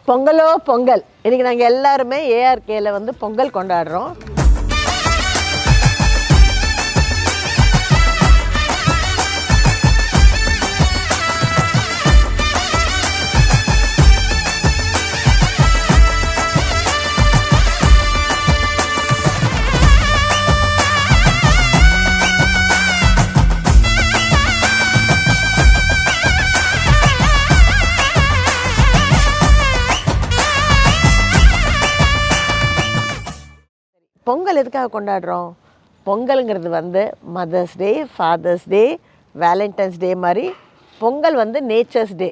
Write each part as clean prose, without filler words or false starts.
பொங்கலோ பொங்கல். இன்றைக்கி நாங்கள் எல்லாருமே ஏஆர்கேயில் வந்து பொங்கல் கொண்டாடுறோம். பொங்கல் எதுக்காக கொண்டாடுறோம்? பொங்கலுங்கிறது வந்து மதர்ஸ் டே, ஃபாதர்ஸ் டே, வேலண்டைன்ஸ் டே மாதிரி பொங்கல் வந்து நேச்சர்ஸ் டே.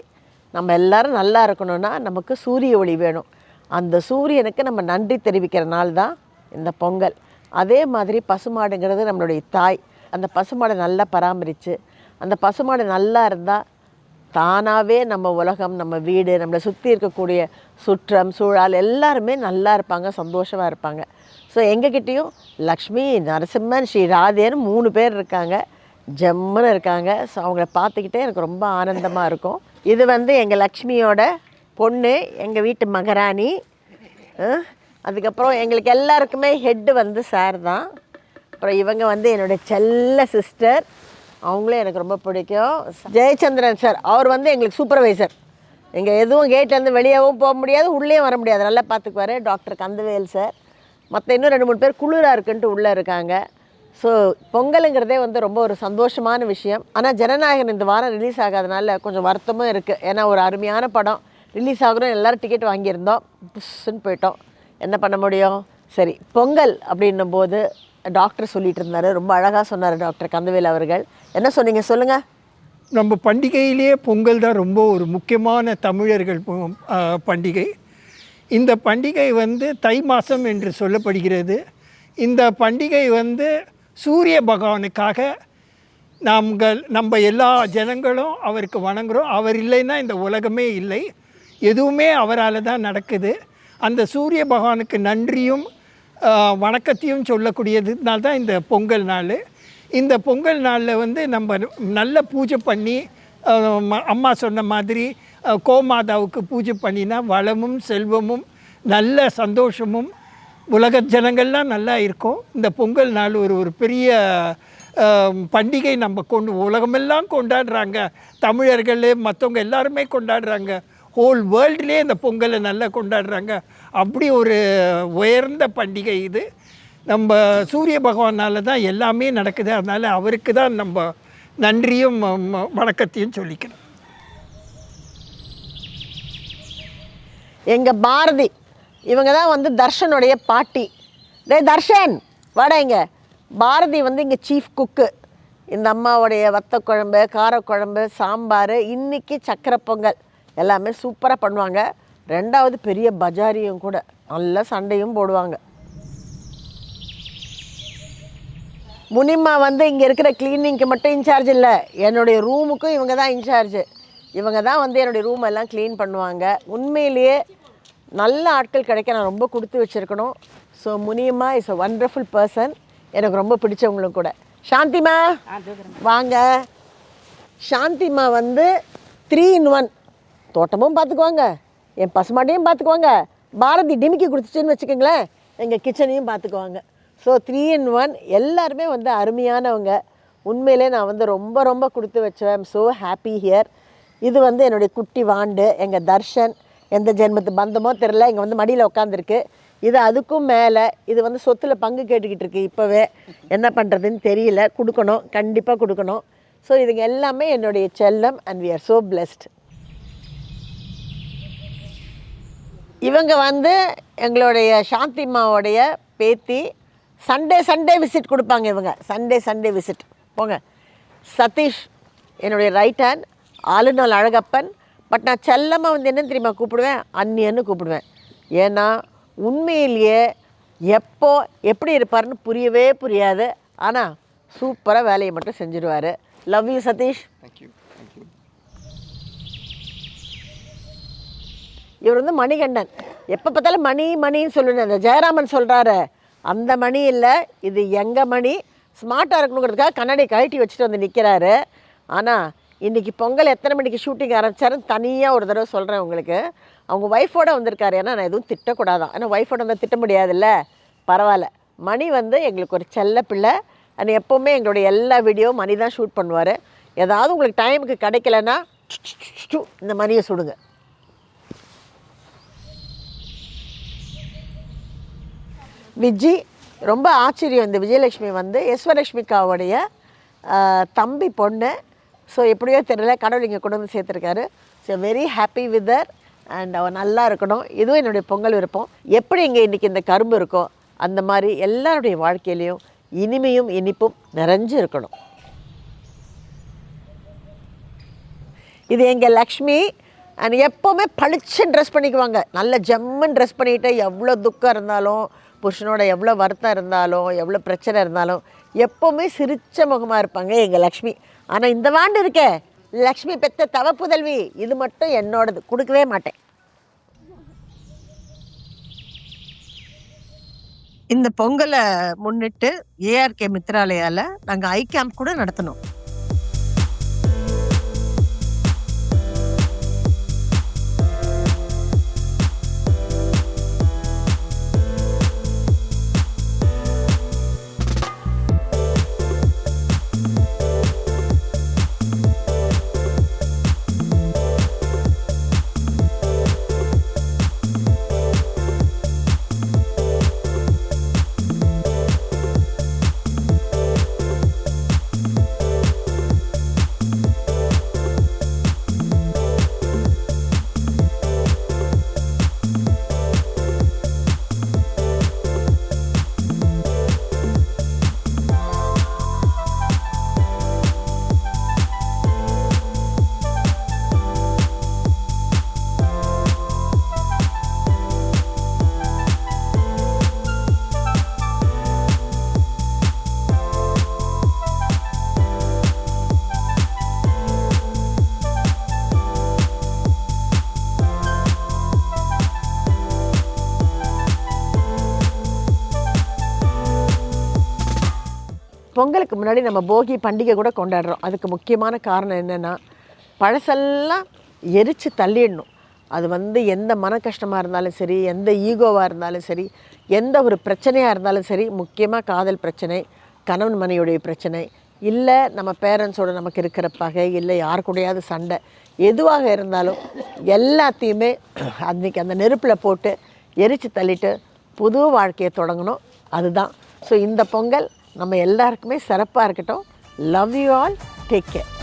நம்ம எல்லோரும் நல்லா இருக்கணும்னா நமக்கு சூரிய ஒளி வேணும். அந்த சூரியனுக்கு நம்ம நன்றி தெரிவிக்கிற நாள் தான் இந்த பொங்கல். அதே மாதிரி பசுமாடுங்கிறது நம்மளுடைய தாய். அந்த பசுமாடை நல்லா பராமரித்து அந்த பசுமாடு நல்லா இருந்தால் தானாகவே நம்ம உலகம், நம்ம வீடு, நம்மளை சுற்றி இருக்கக்கூடிய சுற்றம் சூழல் எல்லாருமே நல்லா இருப்பாங்க, சந்தோஷமாக இருப்பாங்க. ஸோ எங்ககிட்டேயும் லக்ஷ்மி, நரசிம்மன், ஸ்ரீ ராதேன்னு 3 பேர் இருக்காங்க. ஜம்முன்னு இருக்காங்க. ஸோ அவங்கள பார்த்துக்கிட்டே எனக்கு ரொம்ப ஆனந்தமாக இருக்கும். இது வந்து எங்கள் லக்ஷ்மியோட பொண்ணு, எங்கள் வீட்டு மகாராணி. அதுக்கப்புறம் எங்களுக்கு எல்லாருக்குமே ஹெட்டு வந்து சார் தான். அப்புறம் இவங்க வந்து என்னோடய செல்ல சிஸ்டர், அவங்களே எனக்கு ரொம்ப பிடிக்கும். ஜெயச்சந்திரன் சார், அவர் வந்து எங்களுக்கு சூப்பர்வைசர். எங்கள் எதுவும் கேட்லேருந்து வெளியவும் போக முடியாது, உள்ளேயும் வர முடியாது, நல்லா பார்த்துக்குவார். டாக்டர் கந்தவேல் சார், மற்ற இன்னும் 2-3 பேர் குளிராக இருக்குன்ட்டு உள்ளே இருக்காங்க. ஸோ பொங்கலுங்கிறதே வந்து ரொம்ப ஒரு சந்தோஷமான விஷயம். ஆனால் ஜனநாயகன் இந்த வாரம் ரிலீஸ் ஆகாதனால கொஞ்சம் வருத்தமும் இருக்குது. ஏன்னா ஒரு அருமையான படம் ரிலீஸ் ஆகிறோம், எல்லோரும் டிக்கெட் வாங்கியிருந்தோம், புஷ்ஷுன்னு போயிட்டோம். என்ன பண்ண முடியும்? சரி, பொங்கல் அப்படின்னும் போது டாக்டர் சொல்லிகிட்டு இருந்தார், ரொம்ப அழகாக சொன்னார் டாக்டர் கந்தவேல் அவர்கள். என்ன சொன்னீங்க சொல்லுங்கள்? நம்ம பண்டிகையிலேயே பொங்கல் தான் ரொம்ப ஒரு முக்கியமான தமிழர்கள் பண்டிகை. இந்த பண்டிகை வந்து தை மாதம் என்று சொல்லப்படுகிறது. இந்த பண்டிகை வந்து சூரிய பகவானுக்காக நம்ம எல்லா ஜனங்களும் அவருக்கு வணங்குகிறோம். அவர் இல்லைன்னா இந்த உலகமே இல்லை, எதுவுமே அவரால் தான் நடக்குது. அந்த சூரிய பகவானுக்கு நன்றியும் வணக்கத்தையும் சொல்லக்கூடியதுனால தான் இந்த பொங்கல் நாள். இந்த பொங்கல் நாளில் வந்து நம்ம நல்ல பூஜை பண்ணி, அம்மா சொன்ன மாதிரி கோமாதாவுக்கு பூஜை பண்ணினா வளமும் செல்வமும் நல்ல சந்தோஷமும் உலக ஜனங்கள்லாம் நல்லா இருக்கும். இந்த பொங்கல் நாள் ஒரு பெரிய பண்டிகை நம்ம உலகமெல்லாம் கொண்டாடுறாங்க. தமிழர்கள் மற்றவங்க எல்லாருமே கொண்டாடுறாங்க. ஹோல் வேர்ல்டுலேயே இந்த பொங்கலை நல்லா கொண்டாடுறாங்க. அப்படி ஒரு உயர்ந்த பண்டிகை இது. நம்ம சூரிய பகவானால் தான் எல்லாமே நடக்குது. அதனால் அவருக்கு தான் நம்ம நன்றியும் வணக்கத்தையும் சொல்லிக்கணும். எங்கள் பாரதி இவங்க தான் வந்து தர்ஷனுடைய பாட்டி. தர்ஷன் வாடா. இங்கே பாரதி வந்து இங்கே சீஃப் குக்கு. இந்த அம்மாவுடைய வத்த குழம்பு, காரக்குழம்பு, சாம்பார், இன்றைக்கி சக்கரை பொங்கல் எல்லாமே சூப்பராக பண்ணுவாங்க. 2வது பெரிய பஜாரியும் கூட, நல்ல சண்டையும் போடுவாங்க. முனிமா வந்து இங்கே இருக்கிற க்ளீனிங்க்கு மட்டும் இன்சார்ஜ் இல்லை, என்னுடைய ரூமுக்கும் இவங்க தான் இன்சார்ஜு. இவங்க தான் வந்து என்னுடைய ரூம் எல்லாம் க்ளீன் பண்ணுவாங்க. உண்மையிலேயே நல்ல ஆட்கள் கிடைக்க நான் ரொம்ப கொடுத்து வச்சுருக்கணும். So Muniyamma is a wonderful person, எனக்கு ரொம்ப பிடிச்சவங்களும் கூட. சாந்திமா வாங்க. சாந்திமா வந்து 3 in 1, தோட்டமும் பார்த்துக்குவாங்க, என் பசுமாட்டையும் பார்த்துக்குவாங்க, பாரதி டிமிக்கி கொடுத்துச்சுன்னு வச்சுக்கோங்களேன், எங்கள் கிச்சனையும் பார்த்துக்குவாங்க. ஸோ 3 in 1 எல்லாருமே வந்து அருமையானவங்க. உண்மையிலே நான் வந்து ரொம்ப ரொம்ப கொடுத்து வச்சேன். I'm so happy here. இது வந்து என்னுடைய குட்டி வாண்டு, எங்கள் தர்ஷன். எந்த ஜென்மத்து பந்தமோ தெரில, இங்கே வந்து மடியில் உட்காந்துருக்கு. இது அதுக்கும் மேலே, இது வந்து சொத்தில் பங்கு கேட்டுக்கிட்டு இருக்கு. இப்போவே என்ன பண்ணுறதுன்னு தெரியல, கொடுக்கணும், கண்டிப்பாக கொடுக்கணும். ஸோ இதுங்க எல்லாமே என்னுடைய செல்லம். And we are so blessed. இவங்க வந்து எங்களுடைய சாந்திம்மாவோடைய பேத்தி. சண்டே விசிட் கொடுப்பாங்க இவங்க. சண்டே விசிட் போங்க. சதீஷ் என்னுடைய ரைட் ஹேண்ட், ஆளுநாள் அழகப்பன். பட் நான் செல்லமாக வந்து என்ன தெரியுமா கூப்பிடுவேன்? அண்ணியன்னு கூப்பிடுவேன். ஏன்னா உண்மையிலேயே எப்போ எப்படி இருப்பார்னு புரியவே புரியாது. ஆனால் சூப்பராக வேலையை மட்டும் செஞ்சுடுவார். Love you Sathish. தேங்க்யூ. இவர் வந்து மணிகண்டன். எப்போ பார்த்தாலும் மணின்னு சொல்லுவேன். அந்த ஜெயராமன் சொல்கிறாரு, அந்த மணி இல்லை, இது எங்கள் மணி. ஸ்மார்ட்டாக இருக்கணுங்கிறதுக்காக கண்ணாடி கழட்டி வச்சுட்டு வந்து நிற்கிறாரு. ஆனால் இன்றைக்கி பொங்கல் எத்தனை மணிக்கு ஷூட்டிங் ஆரம்பித்தாருன்னு தனியாக ஒரு தடவை சொல்கிறேன் உங்களுக்கு. அவங்க ஒய்ஃபோடு வந்திருக்காரு. ஏன்னா நான் எதுவும் திட்டக்கூடாதான், ஏன்னா ஒய்ஃபோட வந்தால் திட்ட முடியாதுல்ல. பரவாயில்ல, மணி வந்து எங்களுக்கு ஒரு செல்ல பிள்ளை. அண்ட் எப்போவுமே எங்களுடைய எல்லா வீடியோவும் மணி தான் ஷூட் பண்ணுவார். ஏதாவது உங்களுக்கு டைமுக்கு கிடைக்கலன்னா இந்த மணியை சுடுங்க. விஜி ரொம்ப ஆச்சரியம். இந்த விஜயலட்சுமி வந்து ஈஸ்வரலட்சுமிக்காவுடைய தம்பி பொண்ணு. ஸோ எப்படியோ தெரியல, கடவுள் இங்கே கொண்டு வந்து சேர்த்துருக்காரு. So very happy with her. And அவள் நல்லா இருக்கணும். இதுவும் என்னுடைய பொங்கல் விருப்பம். எப்படி இங்கே இன்றைக்கி இந்த கரும்பு இருக்கோ அந்த மாதிரி எல்லாருடைய வாழ்க்கையிலையும் இனிமையும் இனிப்பும் நிறைஞ்சு இருக்கணும். இது எங்கள் லக்ஷ்மி. அண்ட் எப்போவுமே பளிச்சுன்னு ட்ரெஸ் பண்ணிக்குவாங்க. நல்ல ஜம்முன்னு ட்ரெஸ் பண்ணிக்கிட்டு எவ்வளோ துக்கம் இருந்தாலும், புருஷனோட எவ்வளோ வருத்தம் இருந்தாலும், எவ்வளோ பிரச்சனை இருந்தாலும் எப்போவுமே சிரித்த முகமாக இருப்பாங்க எங்கள் லக்ஷ்மி. ஆனால் இந்த வாண்டு இருக்கே, லக்ஷ்மி பெத்த தவ புதல்வி, இது மட்டும் என்னோடது, கொடுக்கவே மாட்டேன். இந்த பொங்கலை முன்னிட்டு ஏஆர்கே மித்ராலயாவில் நாங்கள் ஐ கேம்ப் கூட நடத்தினோம். பொங்கலுக்கு முன்னாடி நம்ம போகி பண்டிகை கூட கொண்டாடுறோம். அதுக்கு முக்கியமான காரணம் என்னென்னா, பழசெல்லாம் எரித்து தள்ளிடணும். அது வந்து எந்த மன கஷ்டமாக இருந்தாலும் சரி, எந்த ஈகோவாக இருந்தாலும் சரி, எந்த ஒரு பிரச்சனையாக இருந்தாலும் சரி, முக்கியமாக காதல் பிரச்சனை, கணவன் மனைவியுடைய பிரச்சனை, இல்லை நம்ம பேரண்ட்ஸோட நமக்கு இருக்கிற பகை, இல்லை யார் கூடயாவது சண்டை, எதுவாக இருந்தாலும் எல்லாத்தையுமே அன்றைக்கி அந்த நெருப்பில் போட்டு எரித்து தள்ளிட்டு புது வாழ்க்கையை தொடங்கணும். அதுதான். ஸோ இந்த பொங்கல் நம்ம எல்லாருக்குமே சிறப்பாக இருக்கட்டும். Love you all. Take care.